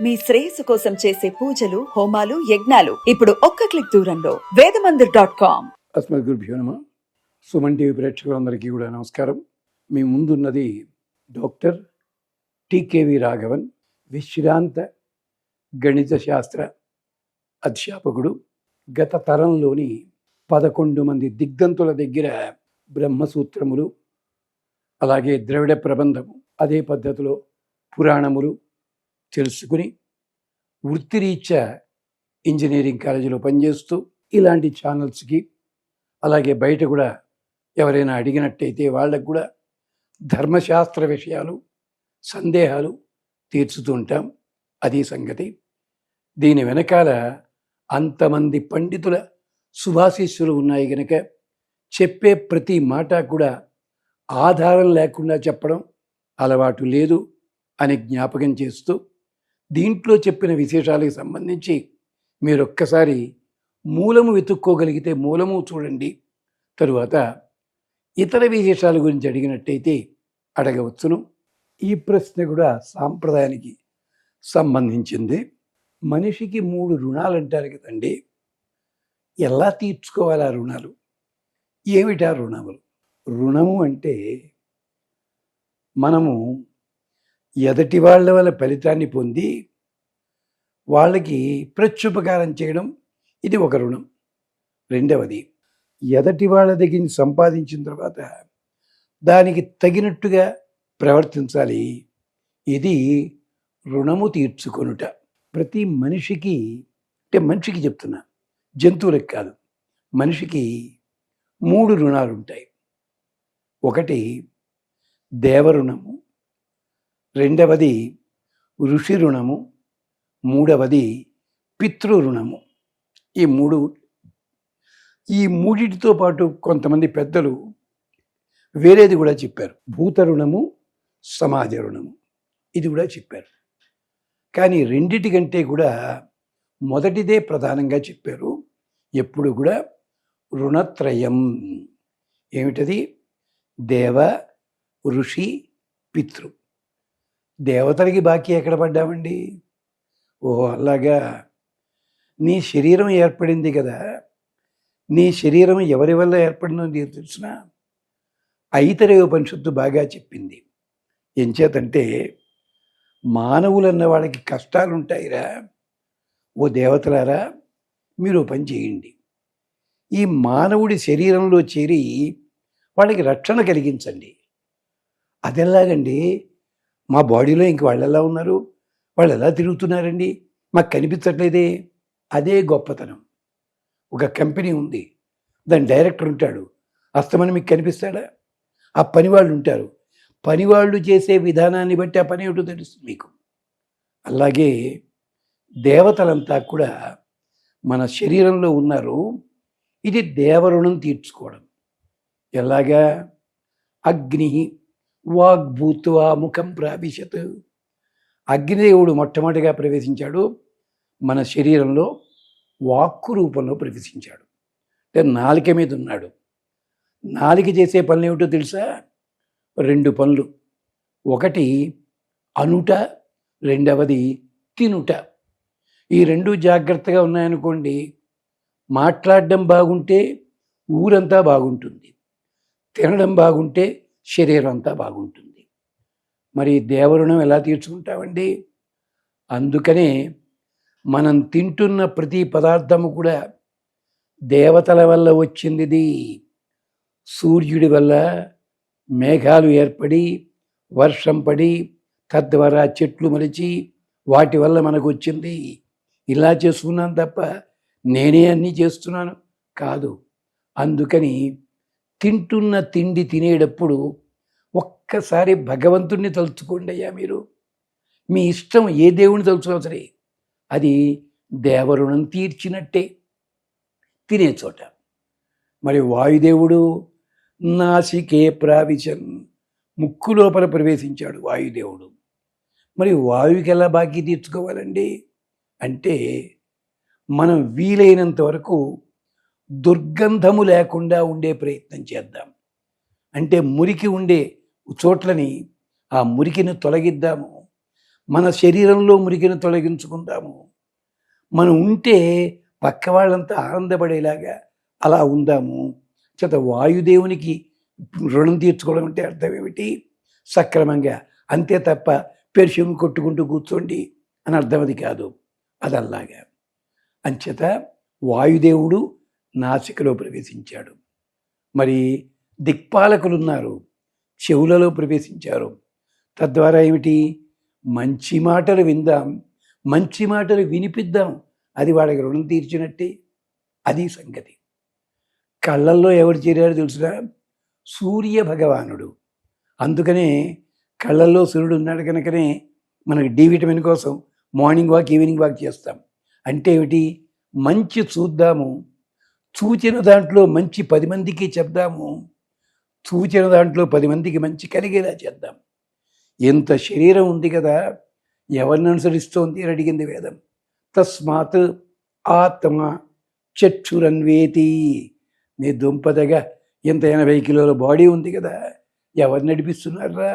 మీ శ్రేయస్సు కోసం చేసే పూజలు, హోమాలు, యజ్ఞాలు ఇప్పుడు ఒక్క క్లిక్ దూరంలో వేదమందిర్.com. అస్మద్గురుభ్యో నమః. సుమన్ టీవీ ప్రేక్షకులందరికీ కూడా నమస్కారం. మీ ముందున్నది డాక్టర్ టికేవి రాఘవన్, విశ్రాంత గణిత శాస్త్ర అధ్యాపకుడు. గత తరంలోని 11 మంది దిగ్దంతుల దగ్గర బ్రహ్మసూత్రములు, అలాగే ద్రవిడ ప్రబంధము, అదే పద్ధతిలో పురాణములు తెలుసుకుని వృత్తిరీత్యా ఇంజనీరింగ్ కాలేజీలో పనిచేస్తూ ఇలాంటి ఛానల్స్కి, అలాగే బయట కూడా ఎవరైనా అడిగినట్టయితే వాళ్ళకు కూడా ధర్మశాస్త్ర విషయాలు, సందేహాలు తీర్చుతూ ఉంటాం. అది సంగతి. దీని వెనకాల అంతమంది పండితుల శుభాశీస్సులు ఉన్నాయి గనక చెప్పే ప్రతి మాట కూడా ఆధారం లేకుండా చెప్పడం అలవాటు లేదు అని జ్ఞాపకం చేస్తూ, దీంట్లో చెప్పిన విశేషాలకు సంబంధించి మీరొక్కసారి మూలము వెతుక్కోగలిగితే మూలము చూడండి. తరువాత ఇతర విశేషాల గురించి అడిగినట్టయితే అడగవచ్చును. ఈ ప్రశ్న కూడా సాంప్రదాయానికి సంబంధించింది. మనిషికి 3 రుణాలు అంటారు కదండి. ఎలా తీర్చుకోవాలి ఆ రుణాలు? ఏమిటా రుణములు? రుణము అంటే మనము ఎదటి వాళ్ళ వల్ల ఫలితాన్ని పొంది వాళ్ళకి ప్రత్యుపకారం చేయడం, ఇది ఒక రుణం. రెండవది, ఎదటి వాళ్ళ దగ్గర సంపాదించిన తర్వాత దానికి తగినట్టుగా ప్రవర్తించాలి. ఇది రుణము తీర్చుకొనుట. ప్రతి మనిషికి, అంటే మనిషికి చెప్తున్నా, జంతువులకు కాదు, మనిషికి 3 రుణాలు ఉంటాయి. ఒకటి దేవరుణము, రెండవది ఋషి రుణము, మూడవది పితృరుణము. ఈ మూడిటితో పాటు కొంతమంది పెద్దలు వేరేది కూడా చెప్పారు. భూత రుణము, సమాజ రుణము, ఇది కూడా చెప్పారు. కానీ రెండిటికంటే కూడా మొదటిదే ప్రధానంగా చెప్పారు. ఎప్పుడు కూడా రుణత్రయం. ఏమిటది? దేవ, ఋషి, పితృ. దేవతలకి బాకీ ఎక్కడ పడ్డామండి? అలాగా. నీ శరీరం ఏర్పడింది కదా, నీ శరీరం ఎవరి వల్ల ఏర్పడిందో నీకు తెలిసిన ఐతరేయ ఉపనిషత్తు బాగా చెప్పింది. ఎంచేతంటే, మానవులన్న వాళ్ళకి కష్టాలు ఉంటాయిరా, ఓ దేవతలారా, మీరు పని చేయండి. ఈ మానవుడి శరీరంలో చేరి వాళ్ళకి రక్షణ కలిగించండి. అదెలాగండి? మా బాడీలో ఇంక వాళ్ళు ఎలా ఉన్నారు, వాళ్ళు ఎలా తిరుగుతున్నారండి, మాకు కనిపించట్లేదే. అదే గొప్పతనం. ఒక కంపెనీ ఉంది, దాని డైరెక్టర్ ఉంటాడు, అస్తమని మీకు కనిపిస్తాడా? ఆ పనివాళ్ళు ఉంటారు, పనివాళ్ళు చేసే విధానాన్ని బట్టి ఆ పని ఏమిటో తెలుస్తుంది మీకు. అలాగే దేవతలంతా కూడా మన శరీరంలో ఉన్నారు. ఇది దేవరుణం తీర్చుకోవడం. ఎలాగా? అగ్ని వాగ్భూత్వా ముఖం ప్రావిశత్. అగ్నిదేవుడు మొట్టమొదటిగా ప్రవేశించాడు మన శరీరంలో, వాక్కు రూపంలో ప్రవేశించాడు. అంటే నాలిక మీద ఉన్నాడు. నాలిక చేసే పనులు ఏమిటో తెలుసా? 2 పనులు. ఒకటి అనుట, రెండవది తినుట. ఈ 2 జాగ్రత్తగా ఉన్నాయనుకోండి, మాట్లాడడం బాగుంటే ఊరంతా బాగుంటుంది, తినడం బాగుంటే శరీరం అంతా బాగుంటుంది. మరి దేవరుణం ఎలా తీర్చుకుంటామండి? అందుకనే మనం తింటున్న ప్రతి పదార్థము కూడా దేవతల వల్ల వచ్చింది. సూర్యుడి వల్ల మేఘాలు ఏర్పడి వర్షం పడి తద్వారా చెట్లు మొలిచి వాటి వల్ల మనకు వచ్చింది. ఇలా చేస్తున్నాను తప్ప నేనే అన్నీ చేస్తున్నాను కాదు. అందుకని తింటున్న తిండి తినేటప్పుడు ఒక్కసారి భగవంతుణ్ణి తలుచుకోండి అయ్యా. మీరు మీ ఇష్టం ఏ దేవుణ్ణి తలుచుకోవాలి సరే, అది దేవరుణం తీర్చినట్టే తినే చోట. మరి వాయుదేవుడు నాసికే ప్రావిశన్, ముక్కు లోపల ప్రవేశించాడు వాయుదేవుడు. మరి వాయువుకి ఎలా బాకీ తీర్చుకోవాలండి అంటే, మనం వీలైనంత వరకు దుర్గంధము లేకుండా ఉండే ప్రయత్నం చేద్దాం. అంటే మురికి ఉండే చోట్లని ఆ మురికిని తొలగిద్దాము. మన శరీరంలో మురికిని తొలగించుకుందాము. మనం ఉంటే పక్క వాళ్ళంతా ఆనందపడేలాగా అలా ఉందాము. చేత వాయుదేవునికి రుణం తీర్చుకోవడం అంటే అర్థం ఏమిటి? సక్రమంగా, అంతే తప్ప పెర్ఫ్యూమ్ కొట్టుకుంటూ కూర్చోండి అని అర్థం అది కాదు. అదల్లాగా అంచేత వాయుదేవుడు నాసికలో ప్రవేశించాడు. మరి దిక్పాలకులున్నారు, చెవులలో ప్రవేశించారు. తద్వారా ఏమిటి? మంచి మాటలు విందాం, మంచి మాటలు వినిపిద్దాం. అది వాళ్ళకి రుణం తీర్చినట్టే. అది సంగతి. కళ్ళల్లో ఎవరు చేరారో తెలుసురా? సూర్య భగవానుడు. అందుకనే కళ్ళల్లో సూర్యుడు ఉన్నాడు కనుకనే మనకి డి విటమిన్ కోసం మార్నింగ్ వాక్, ఈవినింగ్ వాక్ చేస్తాం. అంటే ఏమిటి? మంచి చూద్దాము, చూచిన దాంట్లో మంచి 10 మందికి చెప్దాము, చూచిన దాంట్లో 10 మందికి మంచి కలిగేలా చేద్దాం. ఎంత శరీరం ఉంది కదా, ఎవరిని అనుసరిస్తోంది అని అడిగింది వేదం. తస్మాత్ ఆత్మ చక్షురన్వేతి. నీ దుంపదగా ఇంత 80 కిలోల బాడీ ఉంది కదా, ఎవరు నడిపిస్తున్నారా?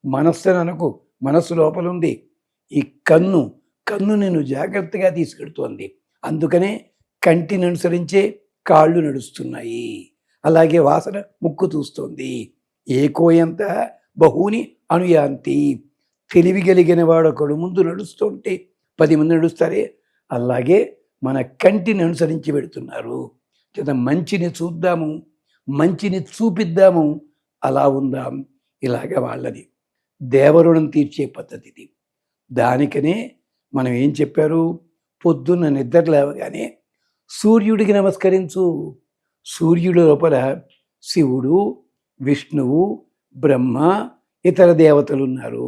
మనస్సు అనకు, మనస్సు లోపల ఉంది. ఈ కన్ను నిన్ను జాగ్రత్తగా తీసుకెడుతోంది. అందుకనే కంటిని అనుసరించే కాళ్ళు నడుస్తున్నాయి. అలాగే వాసన ముక్కు చూస్తోంది. ఏకోయంత బహూని అనుయాంతి. తెలివి కలిగిన వాడు ఒకడు ముందు నడుస్తుంటే 10 మంది నడుస్తారే, అలాగే మన కంటిని అనుసరించి పెడుతున్నారు. చేత మంచిని చూద్దాము, మంచిని చూపిద్దాము, అలా ఉందాం. ఇలాగ వాళ్ళని దేవరుణం తీర్చే పద్ధతిది. దానికనే మనం ఏం చెప్పారు? పొద్దున్న నిద్ర లేవగానే సూర్యుడికి నమస్కరించు. సూర్యుడి లోపల శివుడు, విష్ణువు, బ్రహ్మ, ఇతర దేవతలు ఉన్నారు.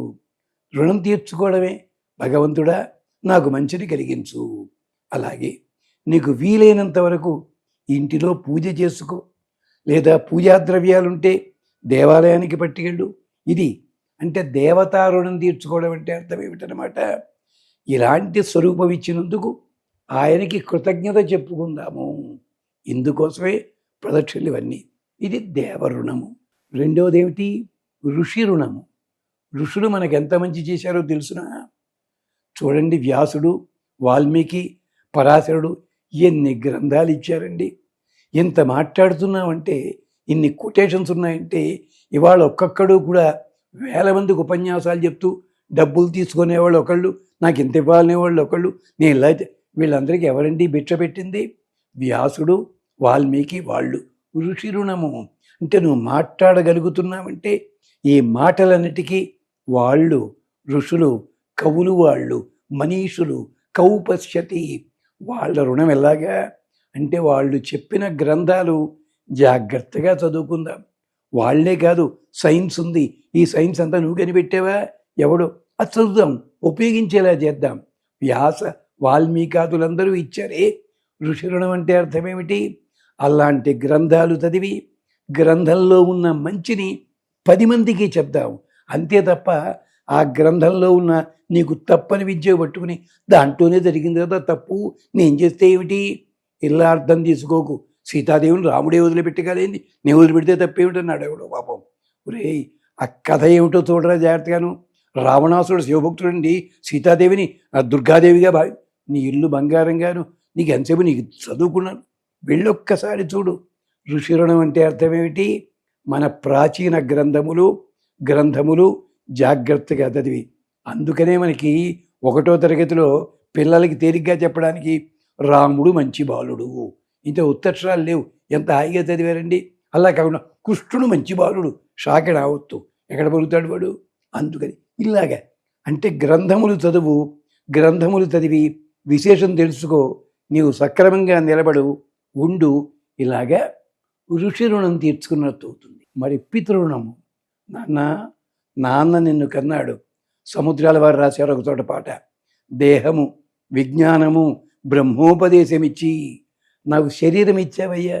రుణం తీర్చుకోవడమే. భగవంతుడా నాకు మంచిని కలిగించు. అలాగే నీకు వీలైనంత వరకు ఇంటిలో పూజ చేసుకో, లేదా పూజా ద్రవ్యాలుంటే దేవాలయానికి పట్టుకెళ్ళు. ఇది అంటే దేవతా రుణం తీర్చుకోవడం అంటే అర్థం ఏమిటనమాట? ఇలాంటి స్వరూపం ఇచ్చినందుకు ఆయనకి కృతజ్ఞత చెప్పుకుందాము. ఇందుకోసమే ప్రదక్షిణలు ఇవన్నీ. ఇది దేవరుణము. రెండవది ఏమిటి? ఋషి రుణము. ఋషులు మనకు ఎంత మంచి చేశారో తెలుసునా? చూడండి, వ్యాసుడు, వాల్మీకి, పరాశరుడు ఎన్ని గ్రంథాలు ఇచ్చారండి. ఎంత మాట్లాడుతున్నామంటే, ఇన్ని కొటేషన్స్ ఉన్నాయంటే, ఇవాళ ఒక్కొక్కడు కూడా 1000 మందికి ఉపన్యాసాలు చెప్తూ డబ్బులు తీసుకునేవాళ్ళు ఒకళ్ళు, నాకు ఇంత ఇవ్వాలనేవాళ్ళు ఒకళ్ళు. నేను ఇలా వీళ్ళందరికీ ఎవరండి భిక్ష పెట్టింది? వ్యాసుడు, వాల్మీకి, వాళ్ళు. ఋషి రుణము అంటే నువ్వు మాట్లాడగలుగుతున్నావంటే ఈ మాటలన్నిటికీ వాళ్ళు ఋషులు, కవులు, వాళ్ళు మనీషులు. కవు పశ్యతి. వాళ్ళ రుణం ఎలాగా అంటే వాళ్ళు చెప్పిన గ్రంథాలు జాగ్రత్తగా చదువుకుందాం. వాళ్లే కాదు, సైన్స్ ఉంది, ఈ సైన్స్ అంతా నువ్వు కనిపెట్టావా? ఎవడో? అది చదువుదాం, ఉపయోగించేలా చేద్దాం. వ్యాస వాల్మీకాదులందరూ ఇచ్చారే. ఋషి రుణం అంటే అర్థమేమిటి? అలాంటి గ్రంథాలు చదివి గ్రంథంలో ఉన్న మంచిని 10 మందికి చెప్దాం. అంతే తప్ప ఆ గ్రంథంలో ఉన్న నీకు తప్పని విద్య పట్టుకుని దాంట్లోనే జరిగింది కదా తప్పు, నేను చేస్తే ఏమిటి, ఇలా అర్థం తీసుకోకు. సీతాదేవిని రాముడే వదిలిపెట్టగలేంది, నేను వదిలిపెడితే తప్పేమిటన్నాడు ఎవడో పాపం. ఒరే, ఆ కథ ఏమిటో చూడరా జాగ్రత్తగాను. రావణాసుడు శివభక్తుడండి, సీతాదేవిని దుర్గాదేవిగా భావి. నీ ఇల్లు బంగారంగాను, నీకు ఎంతసేపు నీకు చదువుకున్నాను, వెళ్ళొక్కసారి చూడు. ఋషి రుణం అంటే అర్థమేమిటి? మన ప్రాచీన గ్రంథములు జాగ్రత్తగా చదివి. అందుకనే మనకి 1వ తరగతిలో పిల్లలకి తేలిగ్గా చెప్పడానికి రాముడు మంచి బాలుడు, ఇంత ఉత్తక్షరాలు లేవు, ఎంత హాయిగా చదివారండి. అలా కాకుండా కృష్ణుడు మంచి బాలుడు, షాకెడ ఆవత్తు, ఎక్కడ పలుకుతాడు వాడు. అందుకని ఇలాగా అంటే గ్రంథములు చదివి విశేషం తెలుసుకో, నీవు సక్రమంగా నిలబడు, ఉండు. ఇలాగా ఋషి రుణం తీర్చుకున్నట్టు అవుతుంది. మరి పితృణము. నాన్న నిన్ను కన్నాడు. సముద్రాల వారు రాశారు ఒక చోట పాట. దేహము, విజ్ఞానము, బ్రహ్మోపదేశమిచ్చి నాకు శరీరం ఇచ్చావయ్యా.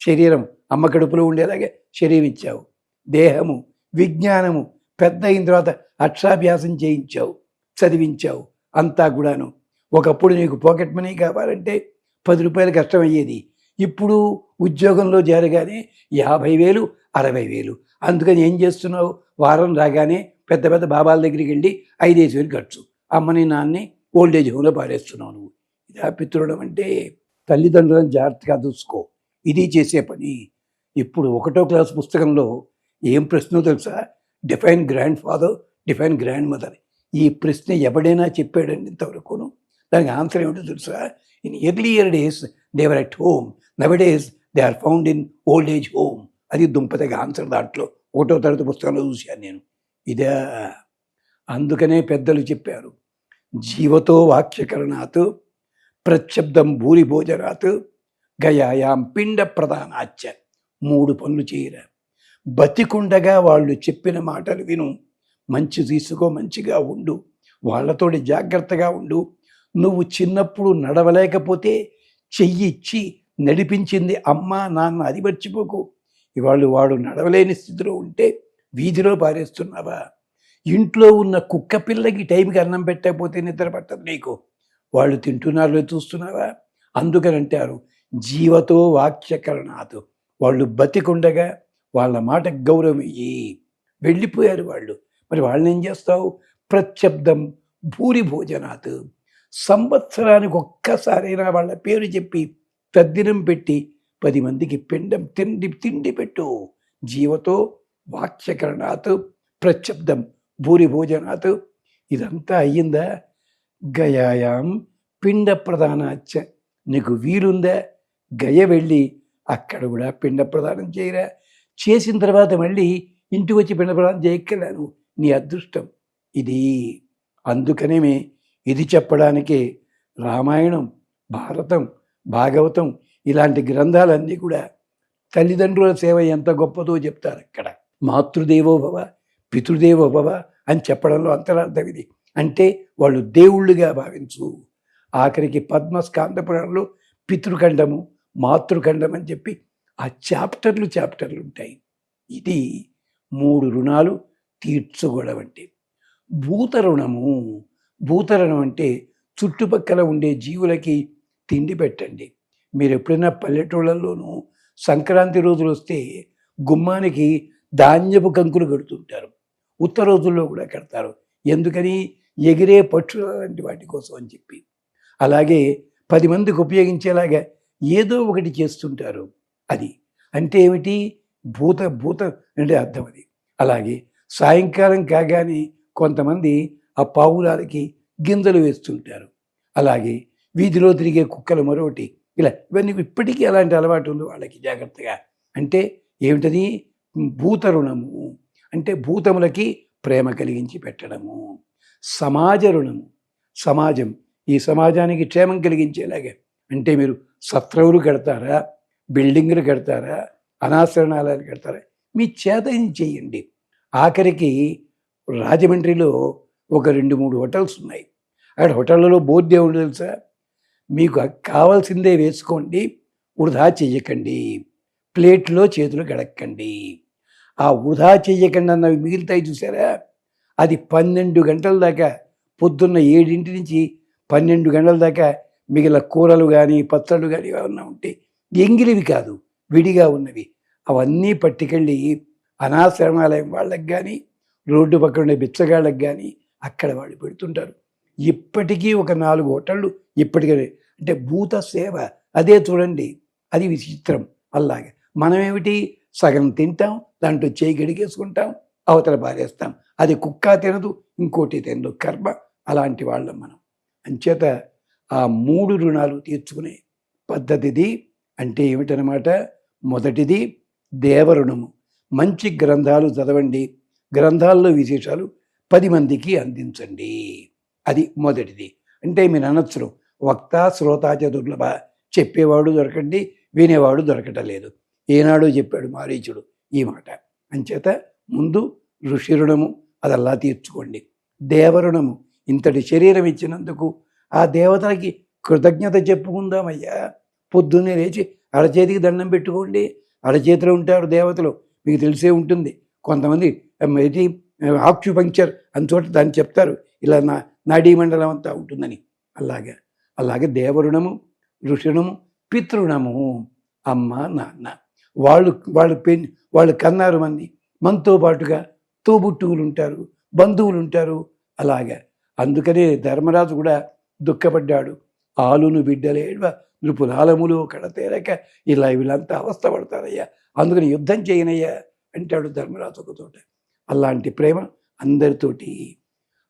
శరీరం అమ్మ కడుపులో ఉండేలాగే శరీరం ఇచ్చావు. దేహము, విజ్ఞానము, పెద్ద అయిన తర్వాత అక్షరాభ్యాసం చేయించావు, చదివించావు. అంతా కూడాను. ఒకప్పుడు నీకు పాకెట్ మనీ కావాలంటే 10 రూపాయలు కష్టమయ్యేది. ఇప్పుడు ఉద్యోగంలో చేరగానే 50,000, 60,000. అందుకని ఏం చేస్తున్నావు? వారం రాగానే పెద్ద పెద్ద బాబాల దగ్గరికి వెళ్ళి 5,000 ఖర్చు. అమ్మని నాన్ని ఓల్డేజ్ హోమ్లో పారేస్తున్నావు నువ్వు. ఇదా పితృణం అంటే? తల్లిదండ్రులను జాగ్రత్తగా చూసుకో, ఇది చేసే పని. ఇప్పుడు 1వ క్లాస్ పుస్తకంలో ఏం ప్రశ్నో తెలుసా? Define grandfather, define grandmother. ఈ ప్రశ్న ఎవడైనా చెప్పాడండి ఇంతవరకును? దానికి ఆన్సర్ ఏమిటో తెలుసా? In earlier days they were at home, nowadays they are found in old age home. అది దుంపతగా ఆన్సర్ దాంట్లో 1వ తరగతి పుస్తకంలో చూశాను నేను. ఇదే అందుకనే పెద్దలు చెప్పారు, జీవతో వాక్యకరణాత్ ప్రత్యబ్దం భూరి భోజనాత్ గయాయాం పిండ ప్రధానాచ్చ. 3 పనులు చేయరా. బతికుండగా వాళ్ళు చెప్పిన మాటలు విను, మంచి తీసుకో, మంచిగా ఉండు, వాళ్ళతోటి జాగ్రత్తగా ఉండు. నువ్వు చిన్నప్పుడు నడవలేకపోతే చెయ్యి ఇచ్చి నడిపించింది అమ్మ నాన్న, అది మర్చిపోకు. ఇవాళ వాడు నడవలేని స్థితిలో ఉంటే వీధిలో పారేస్తున్నావా? ఇంట్లో ఉన్న కుక్క పిల్లకి టైంకి అన్నం పెట్టకపోతే నిద్ర పట్టదు నీకు. వాళ్ళు తింటున్నారో చూస్తున్నావా? అందుకని అంటారు జీవతో వాక్యకరణాత్. వాళ్ళు బతికుండగా వాళ్ళ మాటకు గౌరవం ఇయ్యి. వెళ్ళిపోయారు వాళ్ళు, మరి వాళ్ళని ఏం చేస్తావు? ప్రత్యబ్దం భూరి భోజనాత్. సంవత్సరానికి ఒక్కసారైనా వాళ్ళ పేరు చెప్పి తద్దినం పెట్టి 10 మందికి పిండం తిండి పెట్టు. జీవతో వాక్యకరణాత్ ప్రత్యబ్దం భూరి భోజనాత్. ఇదంతా అయ్యిందా? గయాయాం పిండ ప్రదానాచ్చ. నీకు వీలుందా? గయ వెళ్ళి అక్కడ కూడా పిండ ప్రదానం చేయరా. చేసిన తర్వాత మళ్ళీ ఇంటికి వచ్చి పిండ ప్రదానం చేయక్కర్లేను, నీ అదృష్టం ఇది. అందుకనే ఇది చెప్పడానికే రామాయణం, భారతం, భాగవతం ఇలాంటి గ్రంథాలన్నీ కూడా తల్లిదండ్రుల సేవ ఎంత గొప్పదో చెప్తారు అక్కడ. మాతృదేవో భవ, పితృదేవో భవ అని చెప్పడంలో అంతరార్థం ఇది. అంటే వాళ్ళు దేవుళ్ళుగా భావించు. ఆఖరికి పద్మస్కాంద పురాణంలో పితృఖండము, మాతృఖండం అని చెప్పి ఆ చాప్టర్లు ఉంటాయి. ఇది 3 రుణాలు తీర్చుకోవడం అంటే. భూతరుణము. భూతరుణం అంటే చుట్టుపక్కల ఉండే జీవులకి తిండి పెట్టండి. మీరు ఎప్పుడైనా పల్లెటూళ్ళల్లోనూ సంక్రాంతి రోజులు వస్తే గుమ్మానికి ధాన్యపు కంకులు కడుతుంటారు. ఉత్తర రోజుల్లో కూడా కడతారు. ఎందుకని? ఎగిరే పక్షుల లాంటి వాటి కోసం అని చెప్పి. అలాగే 10 మందికి ఉపయోగించేలాగా ఏదో ఒకటి చేస్తుంటారు. అది అంటే ఏమిటి? భూత అంటే అర్థం అది. అలాగే సాయంకాలం కాగానే కొంతమంది ఆ పావులాలకి గింజలు వేస్తుంటారు. అలాగే వీధిలో తిరిగే కుక్కలు మరొకటి. ఇలా ఇవన్నీ ఇప్పటికీ అలాంటి అలవాటు ఉంది వాళ్ళకి జాగ్రత్తగా. అంటే ఏమిటది? భూతరుణము అంటే భూతములకి ప్రేమ కలిగించి పెట్టడము. సమాజ రుణము. సమాజం, ఈ సమాజానికి క్షేమం కలిగించేలాగా. అంటే మీరు సత్రవులు కడతారా, బిల్డింగులు కడతారా, అనాశరణాలయాలు కడతారా? మీ చేత చేయండి. ఆఖరికి రాజమండ్రిలో ఒక 2-3 హోటల్స్ ఉన్నాయి. అక్కడ హోటళ్ళలో బోర్డు ఏముంది తెలుసా? మీకు కావాల్సిందే వేసుకోండి, వృధా చెయ్యకండి, ప్లేట్లో చేతులు గడక్కండి. ఆ వృధా చెయ్యకండి అన్నవి మిగులుతాయి చూసారా? అది 12 గంటల దాకా, పొద్దున్న 7 నుంచి 12 గంటల దాకా మిగిలిన కూరలు కానీ పచ్చళ్ళు కానీ ఏమన్నా ఉంటే ఎంగిలివి కాదు, విడిగా ఉన్నవి, అవన్నీ పట్టుకెళ్ళి అనాశరణాలయం వాళ్ళకి కానీ రోడ్డు పక్కన ఉండే బిచ్చగాళ్ళకి కానీ అక్కడ వాళ్ళు పెడుతుంటారు. ఇప్పటికీ ఒక 4 హోటళ్ళు ఇప్పటికే. అంటే భూత సేవ అదే చూడండి. అది విచిత్రం. అలాగే మనమేమిటి? సగం తింటాం, దాంట్లో చేయి గడిగేసుకుంటాం, అవతల పారేస్తాం. అది కుక్క తినదు, ఇంకోటి తినదు. కర్మ అలాంటి వాళ్ళం మనం. అంచేత ఆ 3 రుణాలు తీర్చుకునే పద్ధతిది. అంటే ఏమిటనమాట? మొదటిది దేవరుణము. మంచి గ్రంథాలు చదవండి, గ్రంథాల్లో విశేషాలు 10 మందికి అందించండి. అది మొదటిది. అంటే మీరు అనొచ్చు, వక్త శ్రోతాచ దుర్లభ, చెప్పేవాడు దొరకండి, వినేవాడు దొరకటం లేదు. ఏనాడో చెప్పాడు మారీచుడు ఈ మాట. అంచేత ముందు ఋషి రుణము, అదల్లా తీర్చుకోండి. దేవరుణము, ఇంతటి శరీరం ఇచ్చినందుకు ఆ దేవతలకి కృతజ్ఞత చెప్పుకుందామయ్యా. పొద్దున్నే లేచి అరచేతికి దండం పెట్టుకోండి. అరచేతిలో ఉంటారు దేవతలు, మీకు తెలిసే ఉంటుంది. కొంతమంది ఇది ఆక్యుపంక్చర్ అని చోట దాన్ని చెప్తారు, ఇలా నాడీ మండలం అంతా ఉంటుందని. అలాగే దేవరుణము, ఋషిణము, పితృణము. అమ్మ నాన్న వాళ్ళు కన్నారు మనతో పాటుగా తోబుట్టువులు ఉంటారు, బంధువులు ఉంటారు. అలాగా అందుకనే ధర్మరాజు కూడా దుఃఖపడ్డాడు. ఆలును బిడ్డలేడ్వ నృపులాలములు కడతేరక ఇలా వీళ్ళంతా అవస్థ పడతారయ్యా, అందుకని యుద్ధం చేయనయ్యా అంటాడు ధర్మరాజు ఒక చోట. అలాంటి ప్రేమ అందరితోటి.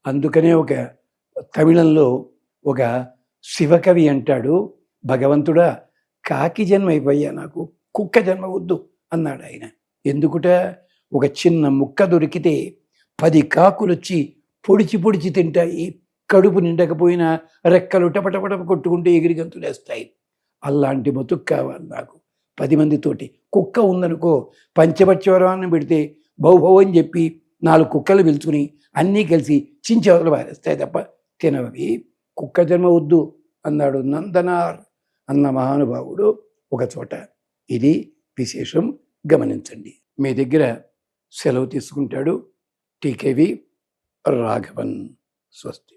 అందుకనే ఒక తమిళంలో ఒక శివకవి అంటాడు, భగవంతుడా కాకి జన్మ అయిపోయా, నాకు కుక్క జన్మ వద్దు అన్నాడు ఆయన. ఎందుకుట, ఒక చిన్న ముక్క దొరికితే 10 కాకులు వచ్చి పొడిచి పొడిచి తింటాయి, కడుపు నిండకపోయినా రెక్కలు టపటపటప కొట్టుకుంటే ఎగిరి గంతులేస్తాయి. అలాంటి బతుకు కావాలి నాకు 10 మందితోటి. కుక్క ఉందనుకో, పంచపక్షవరాన్ని పెడితే బౌభౌ అని చెప్పి 4 కుక్కలు పిలుచుకుని అన్నీ కలిసి చించవతలు పారేస్తాయి తప్ప తినవి. కుక్క జన్మ వద్దు అన్నాడు నందనార్ అన్న మహానుభావుడు ఒక చోట. ఇది విశేషం, గమనించండి. మీ దగ్గర సెలవు తీసుకుంటాడు టీకేవి రాఘవన్. స్వస్తి.